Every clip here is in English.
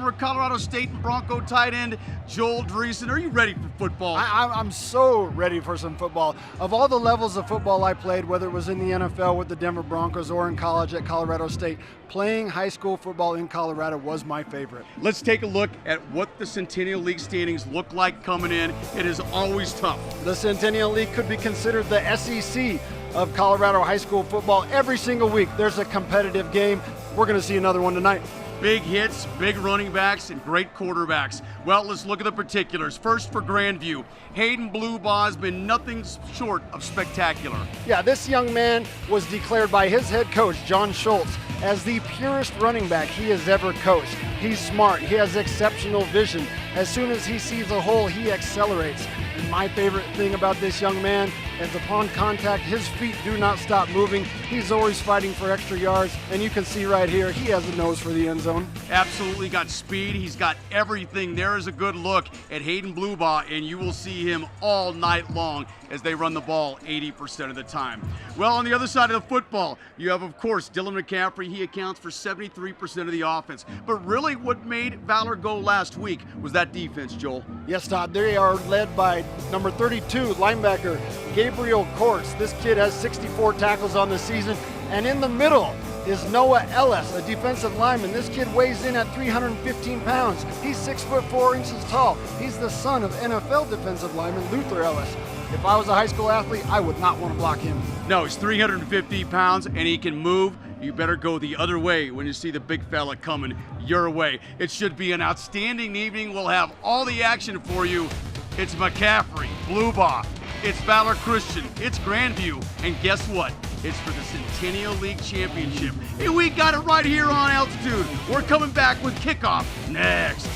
Colorado State and Bronco tight end Joel Dreesen. Are you ready for football? I'm so ready for some football. Of all the levels of football I played, whether it was in the NFL with the Denver Broncos or in college at Colorado State, playing high school football in Colorado was my favorite. Let's take a look at what the Centennial League standings look like coming in. It is always tough. The Centennial League could be considered the SEC of Colorado high school football. Every single week there's a competitive game. We're going to see another one tonight. Big hits, big running backs, and great quarterbacks. Well, let's look at the particulars. First for Grandview, Hayden Bluebaugh has been nothing short of spectacular. Yeah, this young man was declared by his head coach, John Schultz, as the purest running back he has ever coached. He's smart, he has exceptional vision. As soon as he sees a hole, he accelerates. And my favorite thing about this young man is upon contact, his feet do not stop moving. He's always fighting for extra yards, and you can see right here, he has a nose for the end zone. Absolutely got speed, he's got everything. There is a good look at Hayden Bluebaugh, and you will see him all night long as they run the ball 80% of the time. Well, on the other side of the football, you have, of course, Dylan McCaffrey. He accounts for 73% of the offense. But really what made Valor go last week was that defense, Joel. Yes, Todd, they are led by number 32, linebacker Gabriel Courts. This kid has 64 tackles on the season. And in the middle is Noah Ellis, a defensive lineman. This kid weighs in at 315 pounds. He's 6'4" tall. He's the son of NFL defensive lineman Luther Ellis. If I was a high school athlete, I would not want to block him. No, he's 350 pounds and he can move. You better go the other way when you see the big fella coming your way. It should be an outstanding evening. We'll have all the action for you. It's McCaffrey, Bluebaugh, it's Valor Christian, it's Grandview, and guess what? It's for the Centennial League Championship. And we got it right here on Altitude. We're coming back with kickoff next.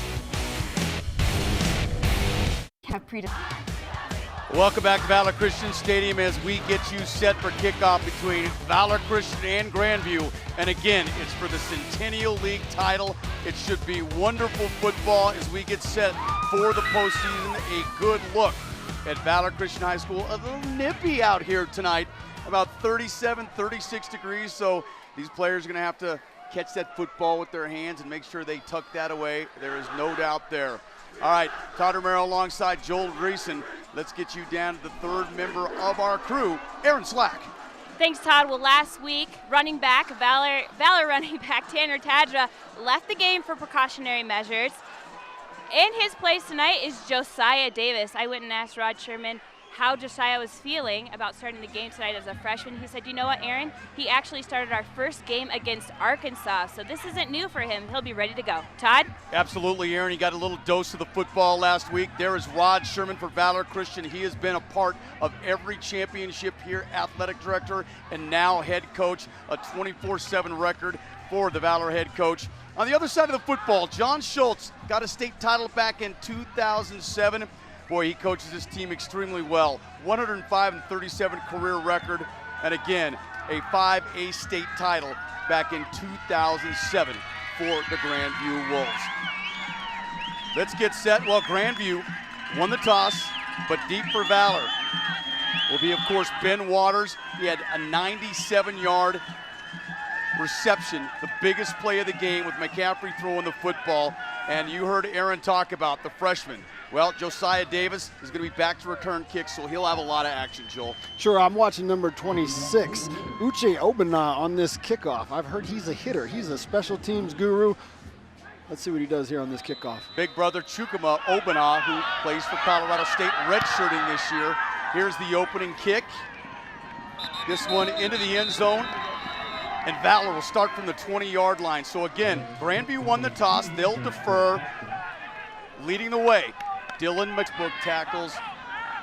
Welcome back to Valor Christian Stadium as we get you set for kickoff between Valor Christian and Grandview. And again, it's for the Centennial League title. It should be wonderful football as we get set for the postseason. A good look at Valor Christian High School. A little nippy out here tonight, about 37, 36 degrees. So these players are going to have to catch that football with their hands and make sure they tuck that away. There is no doubt there. All right, Todd Romero alongside Joel Dreesen. Let's get you down to the third member of our crew, Aaron Slack. Thanks, Todd. Well, last week, Valor running back Tanner Tadra left the game for precautionary measures. In his place tonight is Josiah Davis. I went and asked Rod Sherman how Josiah was feeling about starting the game tonight as a freshman. He said, you know what, Aaron? He actually started our first game against Arkansas, so this isn't new for him. He'll be ready to go. Todd? Absolutely, Aaron. He got a little dose of the football last week. There is Rod Sherman for Valor Christian. He has been a part of every championship here, athletic director, and now head coach, a 24/7 record for the Valor head coach. On the other side of the football, John Schultz got a state title back in 2007. Boy, he coaches his team extremely well. 105-37 career record, and again, a 5A state title back in 2007 for the Grandview Wolves. Let's get set. Well, Grandview won the toss, but deep for Valor will be, of course, Ben Waters. He had a 97-yard reception, the biggest play of the game with McCaffrey throwing the football. And you heard Aaron talk about the freshman. Well, Josiah Davis is going to be back to return kicks, so he'll have a lot of action, Joel. Sure, I'm watching number 26, Uche Obana, on this kickoff. I've heard he's a hitter. He's a special teams guru. Let's see what he does here on this kickoff. Big brother Chukwuma Obana, who plays for Colorado State, redshirting this year. Here's the opening kick. This one into the end zone. And Valor will start from the 20-yard line. So again, Grandview won the toss. They'll defer. Leading the way, Dylan McBook tackles,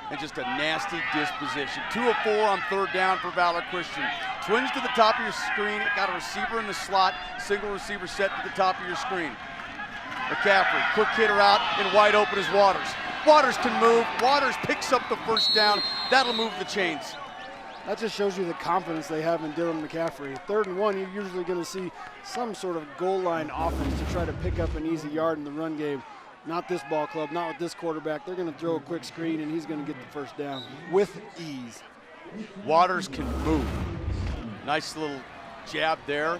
and just a nasty disposition. 2 of 4 on third down for Valor Christian. Twins to the top of your screen. Got a receiver in the slot. Single receiver set to the top of your screen. McCaffrey, quick hitter out, and wide open is Waters. Waters can move. Waters picks up the first down. That'll move the chains. That just shows you the confidence they have in Dylan McCaffrey. 3rd and 1, you're usually going to see some sort of goal line offense to try to pick up an easy yard in the run game. Not this ball club, not with this quarterback. They're going to throw a quick screen, and he's going to get the first down with ease. Waters can move. Nice little jab there.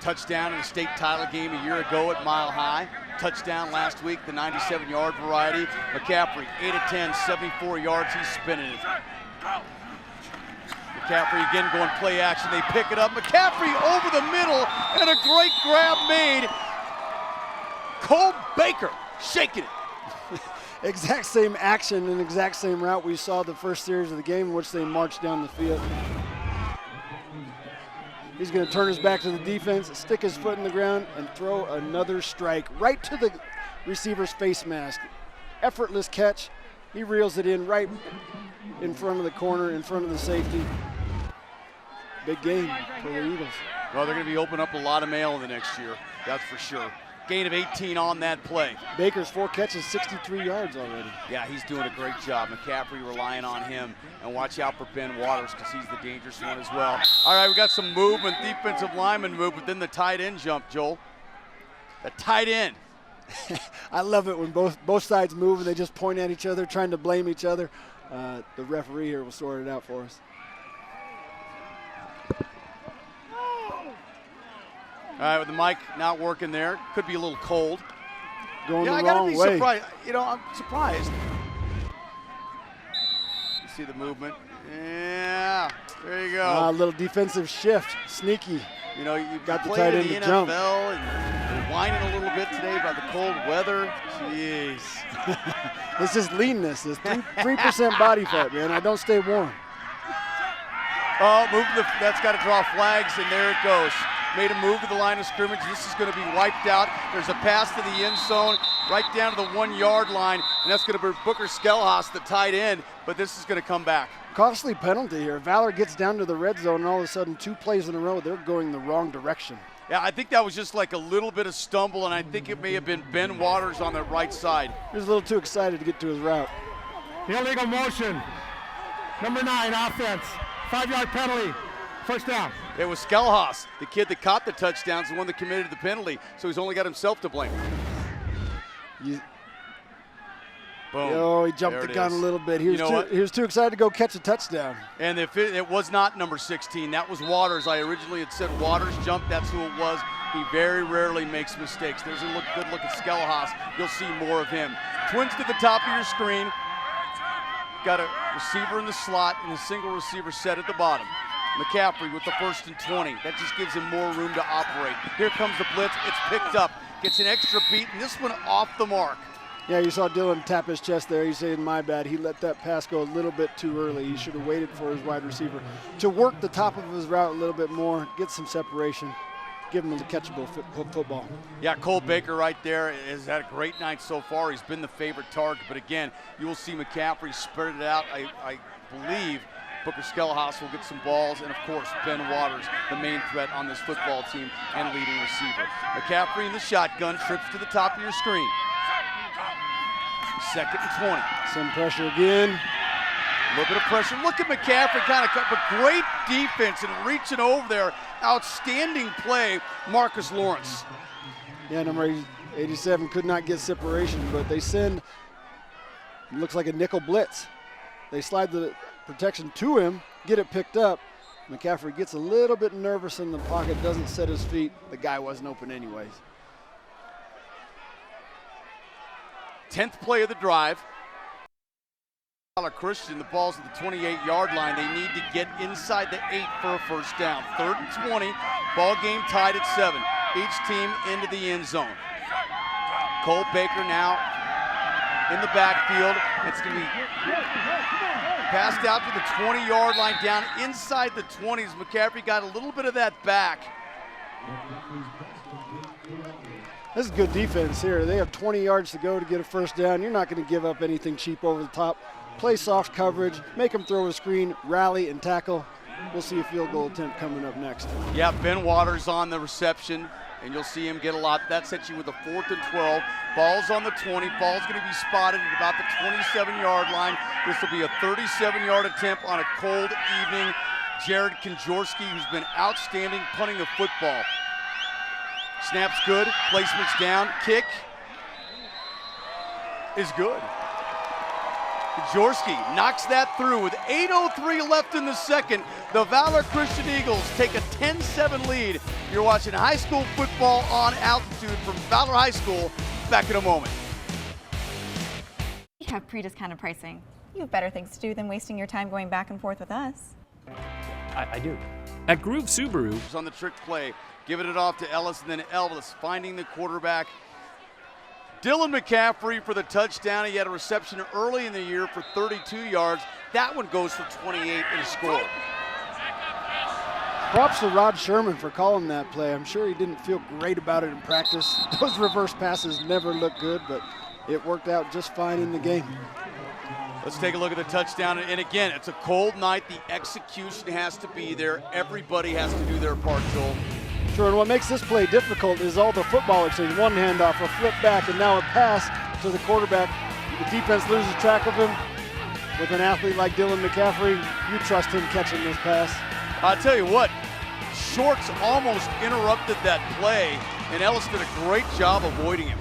Touchdown in the state title game a year ago at Mile High. Touchdown last week, the 97-yard variety. McCaffrey, 8 of 10, 74 yards. He's spinning it. McCaffrey again going play action. They pick it up. McCaffrey over the middle, and a great grab made. Cole Baker shaking it. Exact same action and exact same route we saw the first series of the game in which they marched down the field. He's going to turn his back to the defense, stick his foot in the ground, and throw another strike right to the receiver's face mask. Effortless catch. He reels it in right in front of the corner, in front of the safety. Big game for the Eagles. Well, they're going to be opening up a lot of mail in the next year, that's for sure. Gain of 18 on that play. Baker's 4 catches, 63 yards already. Yeah, he's doing a great job. McCaffrey relying on him. And watch out for Ben Waters because he's the dangerous one as well. All right, we got some movement, defensive lineman movement, then the tight end jump, Joel. The tight end. I love it when both sides move and they just point at each other, trying to blame each other. The referee here will sort it out for us. All right, with the mic not working there, could be a little cold. Going yeah, the I gotta wrong be way. surprised. You know, I'm surprised. You see the movement? Yeah, there you go. A little defensive shift, sneaky. You know, you got the played tight in end the to NFL jump. and you're whining a little bit today about the cold weather. Jeez. This is leanness. It's 3% body fat, man. I don't stay warm. Oh, that's got to draw flags, and there it goes. Made a move to the line of scrimmage. This is going to be wiped out. There's a pass to the end zone, right down to the 1-yard line, and that's going to be Booker Skelhaus, the tight end, but this is going to come back. Costly penalty here. Valor gets down to the red zone, and all of a sudden, 2 plays in a row, they're going the wrong direction. Yeah, I think that was just like a little bit of stumble, and I think it may have been Ben Waters on the right side. He was a little too excited to get to his route. Illegal motion. Number 9, offense. 5-yard penalty. First down. It was Skelhaus, the kid that caught the touchdowns, the one that committed the penalty, so he's only got himself to blame. Boom. Oh, he jumped the gun a little bit. He was too excited to go catch a touchdown. And if it was not number 16, that was Waters. I originally had said Waters jumped, that's who it was. He very rarely makes mistakes. There's a good look at Skelhaus. You'll see more of him. Twins to the top of your screen. Got a receiver in the slot and a single receiver set at the bottom. McCaffrey with the 1st and 20. That just gives him more room to operate. Here comes the blitz. It's picked up. Gets an extra beat, and this one off the mark. Yeah, you saw Dylan tap his chest there. He's saying, my bad. He let that pass go a little bit too early. He should have waited for his wide receiver to work the top of his route a little bit more, get some separation, give him a catchable football. Yeah, Cole Baker right there has had a great night so far. He's been the favorite target. But again, you will see McCaffrey spread it out. I believe Booker Skelhaus will get some balls, and of course, Ben Waters, the main threat on this football team and leading receiver. McCaffrey in the shotgun, trips to the top of your screen. 2nd and 20. Some pressure again. A little bit of pressure. Look at McCaffrey kind of cut, but great defense and reaching over there. Outstanding play, Marcus Lawrence. Yeah, number 87 could not get separation, but they send, looks like a nickel blitz. They slide the protection to him, get it picked up. McCaffrey gets a little bit nervous in the pocket, doesn't set his feet. The guy wasn't open anyways. 10th play of the drive. Valor Christian, the ball's at the 28-yard line. They need to get inside the 8 for a first down. 3rd and 20, ball game tied at 7. Each team into the end zone. Cole Baker now in the backfield. It's going to be passed out to the 20-yard line, down inside the 20s. McCaffrey got a little bit of that back. This is good defense here. They have 20 yards to go to get a first down. You're not going to give up anything cheap over the top. Play soft coverage, make them throw a screen, rally, and tackle. We'll see a field goal attempt coming up next. Yeah, Ben Waters on the reception, and you'll see him get a lot. That sets you with a 4th and 12. Ball's on the 20. Ball's going to be spotted at about the 27-yard line. This will be a 37-yard attempt on a cold evening. Jared Konjorski, who's been outstanding punting the football. Snap's good, placement's down, kick is good. Jaworski knocks that through with 8:03 left in the second. The Valor Christian Eagles take a 10-7 lead. You're watching high school football on altitude from Valor High School. Back in a moment. We have pre-discounted pricing. You have better things to do than wasting your time going back and forth with us. I do. At Groove Subaru. On the trick play, giving it off to Ellis, and then Elvis finding the quarterback. Dylan McCaffrey for the touchdown. He had a reception early in the year for 32 yards. That one goes for 28 and a score. Props to Rod Sherman for calling that play. I'm sure he didn't feel great about it in practice. Those reverse passes never look good, but it worked out just fine in the game. Let's take a look at the touchdown. And again, it's a cold night. The execution has to be there. Everybody has to do their part, Joel. Sure, and what makes this play difficult is all the football exchange. One handoff, a flip back, and now a pass to the quarterback. The defense loses track of him. With an athlete like Dylan McCaffrey, you trust him catching this pass. I'll tell you what, Shorts almost interrupted that play, and Ellis did a great job avoiding him.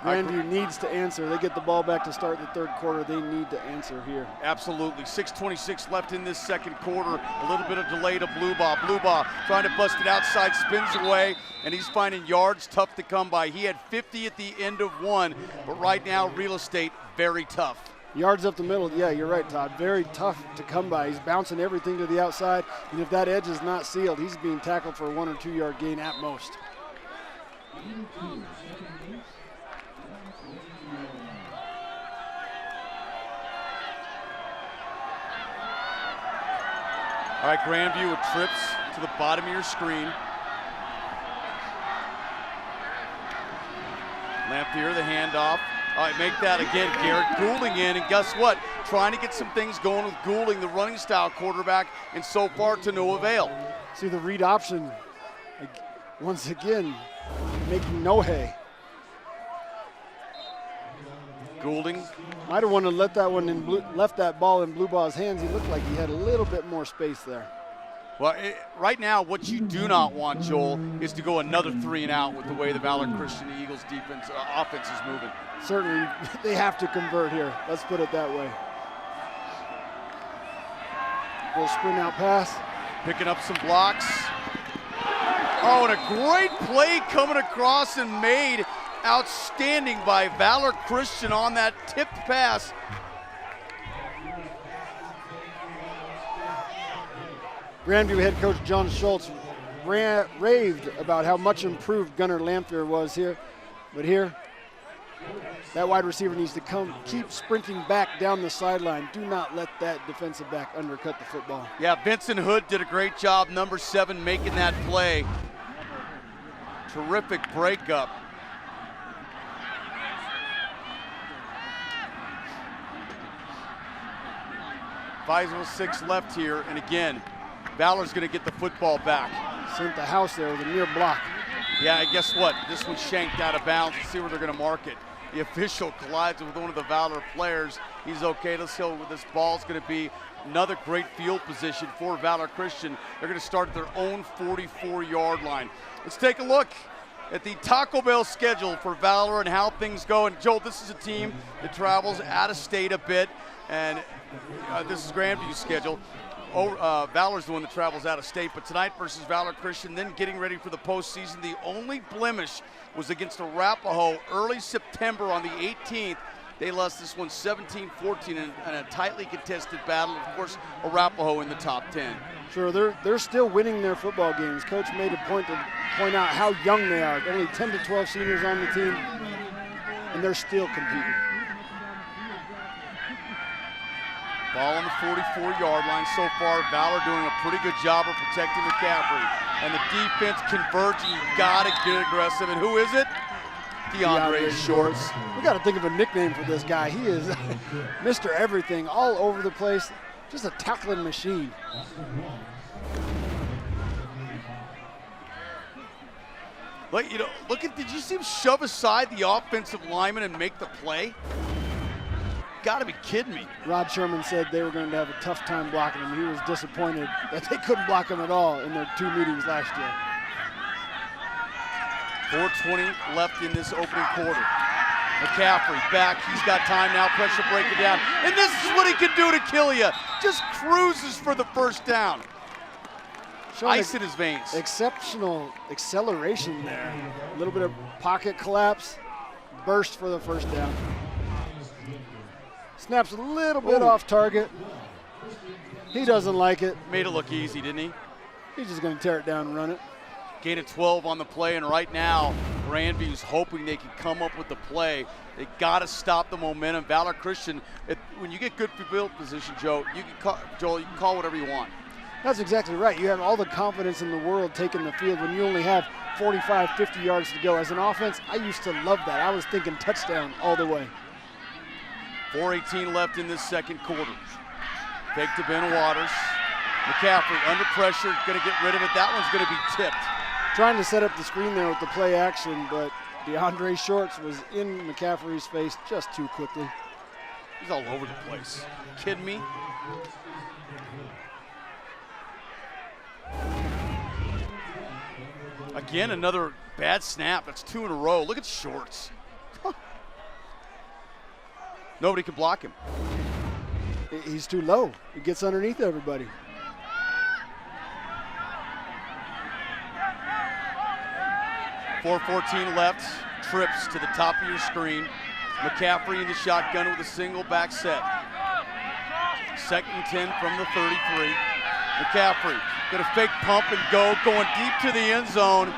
Grandview needs to answer. They get the ball back to start the third quarter. They need to answer here. Absolutely. 6:26 left in this second quarter. A little bit of delay to Bluebaugh. Bluebaugh trying to bust it outside, spins away, and he's finding yards tough to come by. He had 50 at the end of one, but right now, real estate, very tough. Yards up the middle, yeah, you're right, Todd. Very tough to come by. He's bouncing everything to the outside, and if that edge is not sealed, he's being tackled for a 1 or 2 yard gain at most. All right, Grandview with trips to the bottom of your screen. Lamphere, the handoff. All right, make that again, Garrett Goulding in, and guess what? Trying to get some things going with Goulding, the running style quarterback, and so far to no avail. See the read option, once again, making no hay. Goulding. Might have wanted to let that one in left that ball in Bluebaugh's hands. He looked like he had a little bit more space there. Well, right now, what you do not want, Joel, is to go another 3 and out with the way the Valor Christian Eagles defense offense is moving. Certainly, they have to convert here. Let's put it that way. Little sprint out pass. Picking up some blocks. Oh, and a great play coming across and made outstanding by Valor Christian on that tipped pass. Grandview head coach John Schultz raved about how much improved Gunnar Lamphere was here. But here, that wide receiver needs to keep sprinting back down the sideline. Do not let that defensive back undercut the football. Yeah, Vincent Hood did a great job, number 7, making that play. Terrific breakup. .506 left here, and again, Valor's going to get the football back. Sent the house there with a near block. Yeah, and guess what? This one's shanked out of bounds. Let's see where they're going to mark it. The official collides with one of the Valor players. He's okay. Let's see where this ball's going to be. Another great field position for Valor Christian. They're going to start at their own 44-yard line. Let's take a look at the Taco Bell schedule for Valor and how things go. And Joel, this is a team that travels out of state a bit, and this is Grandview's schedule. Valor's the one that travels out of state, but tonight versus Valor Christian, then getting ready for the postseason. The only blemish was against Arapahoe early September on the 18th. They lost this one 17-14 in a tightly contested battle. Of course, Arapahoe in the top 10. Sure, they're still winning their football games. Coach made a point to point out how young they are. Only 10 to 12 seniors on the team, and they're still competing. Ball on the 44-yard line so far. Valor doing a pretty good job of protecting McCaffrey. And the defense converging. You've got to get aggressive. And who is it? DeAndre Shorts. We got to think of a nickname for this guy. He is Mr. Everything, all over the place. Just a tackling machine. Like, you know, did you see him shove aside the offensive lineman and make the play? Got to be kidding me. Rod Sherman said they were going to have a tough time blocking him. He was disappointed that they couldn't block him at all in their 2 meetings last year. 4:20 left in this opening quarter. McCaffrey back, he's got time now, pressure break it down. And this is what he can do to kill you. Just cruises for the first down. Ice in his veins. Exceptional acceleration there. A little bit of pocket collapse, burst for the first down. Snaps a little bit off target. He doesn't like it. Made it look easy, didn't he? He's just going to tear it down and run it. Gain of 12 on the play, and right now, Grandview's hoping they can come up with the play. They got to stop the momentum. Valor Christian, when you get good field position, Joel, you can call whatever you want. That's exactly right. You have all the confidence in the world taking the field when you only have 45, 50 yards to go. As an offense, I used to love that. I was thinking touchdown all the way. 4:18 left in this second quarter. Fake to Ben Waters. McCaffrey under pressure, going to get rid of it. That one's going to be tipped. Trying to set up the screen there with the play action, but DeAndre Shorts was in McCaffrey's face just too quickly. He's all over the place. Kidding me? Again, another bad snap. That's 2 in a row. Look at Shorts. Nobody can block him. He's too low. He gets underneath everybody. .414 left. Trips to the top of your screen. McCaffrey in the shotgun with a single back set. 2nd and 10 from the 33. McCaffrey gonna fake pump and go, going deep to the end zone.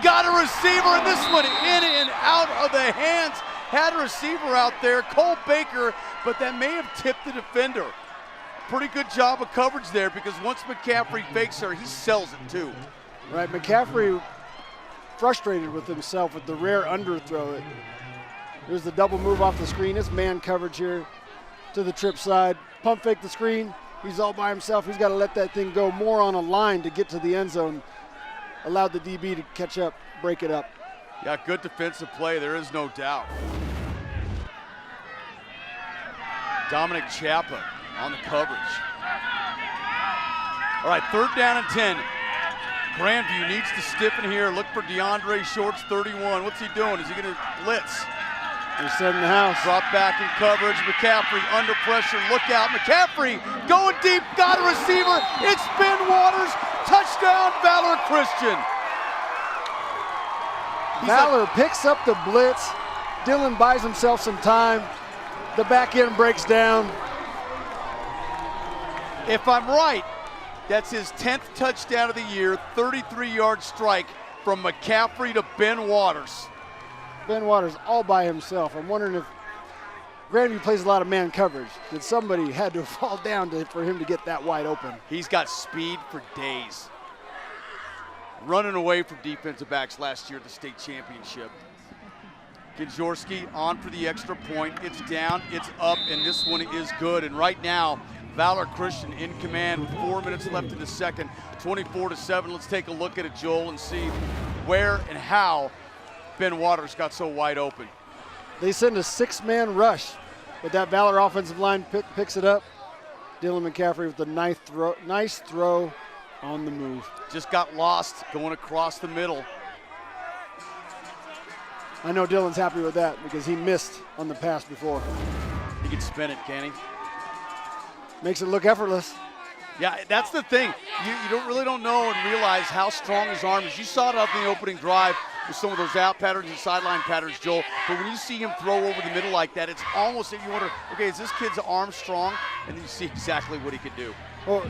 Got a receiver, and this one in and out of the hands. Had a receiver out there, Cole Baker, but that may have tipped the defender. Pretty good job of coverage there, because once McCaffrey fakes her, he sells it too. Right, McCaffrey frustrated with himself with the rare underthrow. There's the double move off the screen. It's man coverage here to the trip side. Pump fake the screen. He's all by himself. He's got to let that thing go more on a line to get to the end zone. Allowed the DB to catch up, break it up. Yeah, good defensive play, there is no doubt. Dominic Chapa on the coverage. All right, 3rd down and 10. Grandview needs to stiffen here. Look for DeAndre Shorts, 31. What's he doing? Is he going to blitz? They're setting the house. Drop back in coverage. McCaffrey under pressure. Look out. McCaffrey going deep. Got a receiver. It's Ben Waters. Touchdown, Valor Christian. Valor picks up the blitz. Dylan buys himself some time. The back end breaks down. If I'm right, that's his 10th touchdown of the year, 33-yard strike from McCaffrey to Ben Waters. Ben Waters all by himself. I'm wondering if Grandview plays a lot of man coverage. Did somebody had to fall down for him to get that wide open? He's got speed for days. Running away from defensive backs last year at the state championship. Kinjorski on for the extra point. It's down, it's up, and this one is good. And right now, Valor Christian in command with 4 minutes left in the second, 24-7. Let's take a look at it, Joel, and see where and how Ben Waters got so wide open. They send a 6-man rush, but that Valor offensive line picks it up. Dylan McCaffrey with a nice throw on the move. Just got lost going across the middle. I know Dylan's happy with that because he missed on the pass before. He can spin it, can he? Makes it look effortless. Yeah, that's the thing. You really don't know and realize how strong his arm is. You saw it out in the opening drive with some of those out patterns and sideline patterns, Joel. But when you see him throw over the middle like that, it's almost, you wonder, okay, is this kid's arm strong? And then you see exactly what he can do. Well,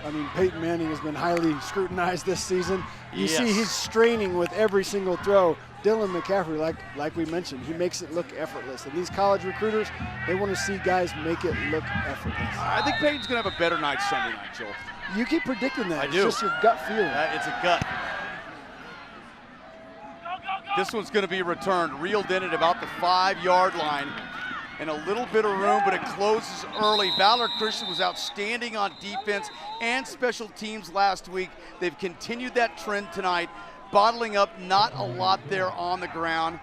I mean, Peyton Manning has been highly scrutinized this season. You Yes. see he's straining with every single throw. Dylan McCaffrey, like we mentioned, he makes it look effortless. And these college recruiters, they want to see guys make it look effortless. I think Peyton's going to have a better night Sunday night, Joel. You keep predicting that. I It's do. just your gut feeling. It's a gut. This one's going to be returned, reeled in at about the 5-yard line. And a little bit of room, but it closes early. Valor Christian was outstanding on defense and special teams last week. They've continued that trend tonight, bottling up not a lot there on the ground.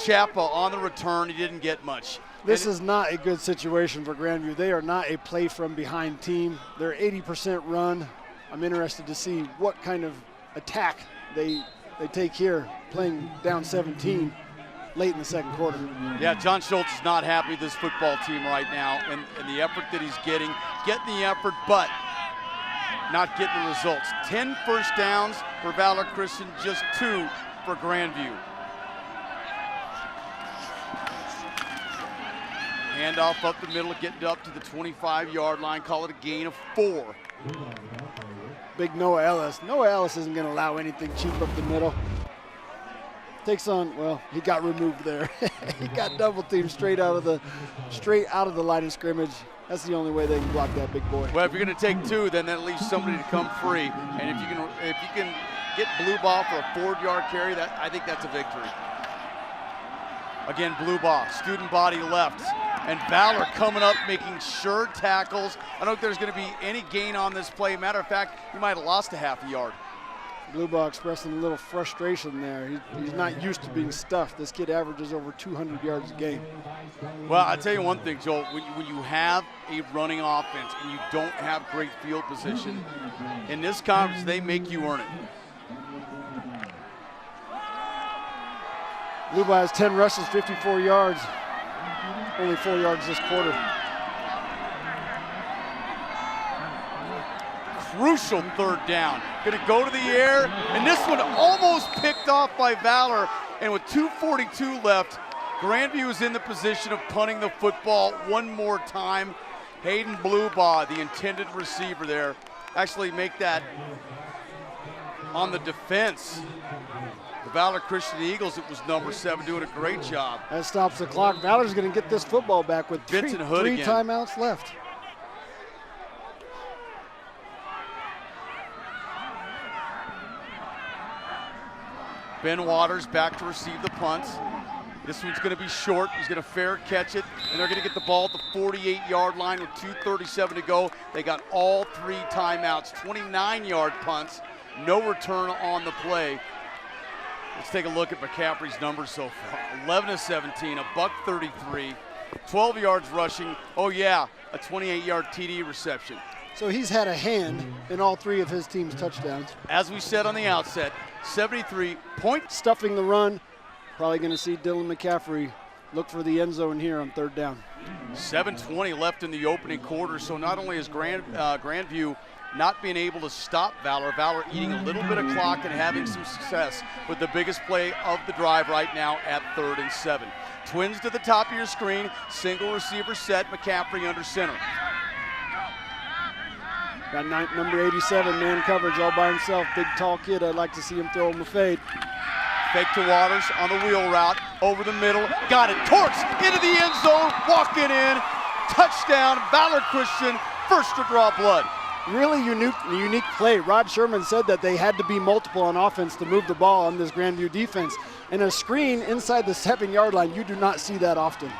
Chapa on the return, he didn't get much. This is not a good situation for Grandview. They are not a play from behind team. They're 80% run. I'm interested to see what kind of attack they take here, playing down 17. late in the second quarter. Yeah, John Schultz is not happy with this football team right now and the effort that he's getting the effort, but not getting the results. 10 first downs for Valor Christian, just 2 for Grandview. Handoff up the middle, getting up to the 25-yard line, call it a gain of 4. Big Noah Ellis. Noah Ellis isn't going to allow anything cheap up the middle. Takes on, well, he got removed there. He got double teamed straight out of the line of scrimmage. That's the only way they can block that big boy. Well, if you're going to take 2, then that leaves somebody to come free. And if you can get blue ball for a 4-yard carry, I think that's a victory. Again, blue ball, student body left. And Valor coming up, making sure tackles. I don't think there's going to be any gain on this play. Matter of fact, he might have lost a half a yard. Blue ball expressing a little frustration there. He's not used to being stuffed. This kid averages over 200 yards a game. Well, I'll tell you one thing, Joel. When you have a running offense and you don't have great field position, in this conference, they make you earn it. Blue ball has 10 rushes, 54 yards. Only 4 yards this quarter. Crucial 3rd down. Gonna go to the air, and this one almost picked off by Valor. And with 2:42 left, Grandview is in the position of punting the football one more time. Hayden Bluebaugh, the intended receiver there, actually make that on the defense. The Valor Christian Eagles, it was number 7, doing a great job. That stops the clock. Valor's going to get this football back with three again. Timeouts left. Ben Waters back to receive the punt. This one's going to be short. He's going to fair catch it, and they're going to get the ball at the 48-yard line with 2:37 to go. They got all 3 timeouts, 29-yard punts, no return on the play. Let's take a look at McCaffrey's numbers so far. 11 of 17, a $133, 12 yards rushing. Oh yeah, a 28-yard TD reception. So he's had a hand in all 3 of his team's touchdowns. As we said on the outset, 73 points. Stuffing the run. Probably going to see Dylan McCaffrey look for the end zone here on 3rd down. 7:20 left in the opening quarter, so not only is Grandview not being able to stop Valor eating a little bit of clock and having some success with the biggest play of the drive right now at 3rd and 7. Twins to the top of your screen, single receiver set, McCaffrey under center. Got number 87, man coverage all by himself. Big, tall kid. I'd like to see him throw him a fade. Fake to Waters on the wheel route, over the middle, got it, torch into the end zone, walking in, touchdown, Valor Christian, first to draw blood. Really unique play. Rod Sherman said that they had to be multiple on offense to move the ball on this Grandview defense. And a screen inside the 7-yard line, you do not see that often.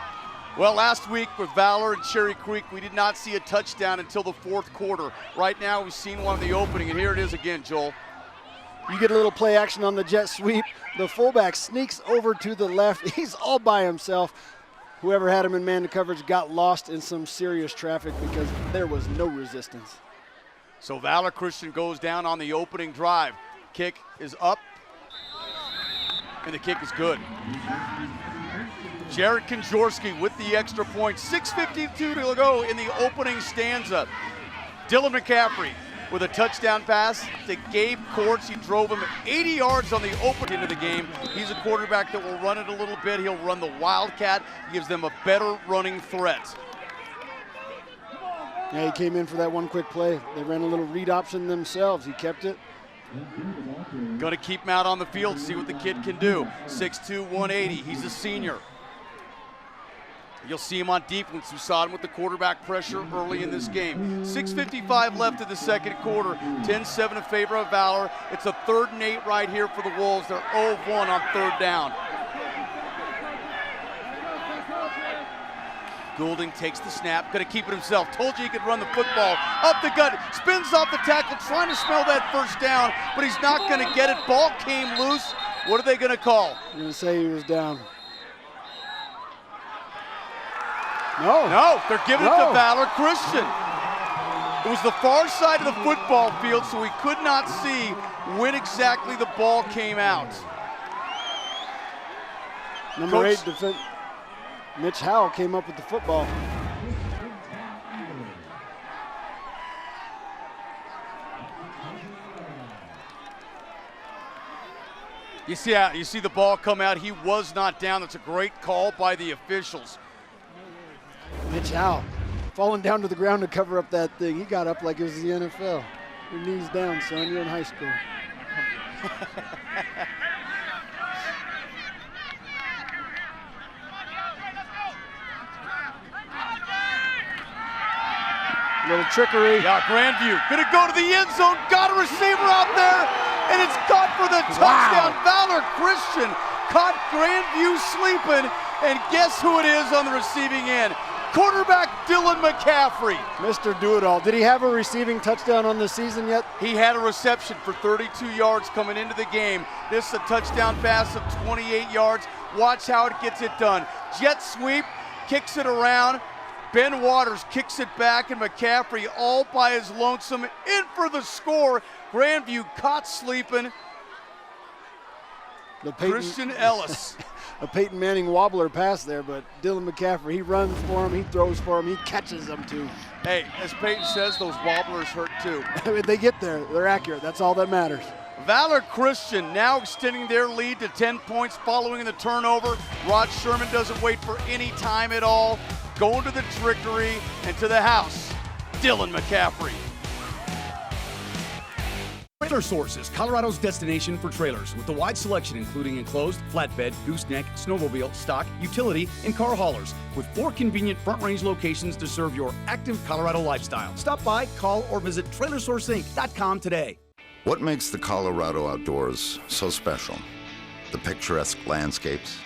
Well, last week with Valor and Cherry Creek, we did not see a touchdown until the 4th quarter. Right now, we've seen one in the opening, and here it is again, Joel. You get a little play action on the jet sweep. The fullback sneaks over to the left. He's all by himself. Whoever had him in man coverage got lost in some serious traffic because there was no resistance. So Valor Christian goes down on the opening drive. Kick is up, and the kick is good. Jared Konjorski with the extra point. 6:52 to go in the opening stanza. Dylan McCaffrey with a touchdown pass to Gabe Courts. He drove him 80 yards on the open into the game. He's a quarterback that will run it a little bit. He'll run the Wildcat. He gives them a better running threat. Yeah, he came in for that one quick play. They ran a little read option themselves. He kept it. Going to keep him out on the field, see what the kid can do. 6'2", 180. He's a senior. You'll see him on defense. We saw him with the quarterback pressure early in this game. 6:55 left in the second quarter. 10-7 in favor of Valor. It's a 3rd and 8 right here for the Wolves. They're 0-1 on 3rd down. Goulding takes the snap, going to keep it himself. Told you he could run the football. Up the gut, spins off the tackle, trying to smell that first down, but he's not going to get it. Ball came loose. What are they going to call? I'm going to say he was down. No, they're giving it to Valor Christian. It was the far side of the football field, so we could not see when exactly the ball came out. Number Coach- 8 defense. Mitch Howell came up with the football. You see the ball come out. He was not down. That's a great call by the officials. Mitch Howell falling down to the ground to cover up that thing. He got up like it was the NFL. Your knees down, son. You're in high school. Little trickery. Yeah, Grandview gonna go to the end zone. Got a receiver out there, and it's caught for the touchdown. Valor Christian caught Grandview sleeping, and guess who it is on the receiving end? Quarterback Dylan McCaffrey. Mr. Do-It-All. Did he have a receiving touchdown on the season yet? He had a reception for 32 yards coming into the game. This is a touchdown pass of 28 yards. Watch how it gets it done. Jet sweep, kicks it around. Ben Waters kicks it back, and McCaffrey all by his lonesome in for the score. Grandview caught sleeping. Christian Ellis. A Peyton Manning wobbler pass there, but Dylan McCaffrey, he runs for him, he throws for him, he catches them too. Hey, as Peyton says, those wobblers hurt too. I mean, they get there, they're accurate, that's all that matters. Valor Christian now extending their lead to 10 points following the turnover. Rod Sherman doesn't wait for any time at all. Going to the trickery and to the house, Dylan McCaffrey. Trailer Source is Colorado's destination for trailers with a wide selection including enclosed, flatbed, gooseneck, snowmobile, stock, utility, and car haulers with 4 convenient front range locations to serve your active Colorado lifestyle. Stop by, call, or visit TrailerSourceInc.com today. What makes the Colorado outdoors so special? The picturesque landscapes,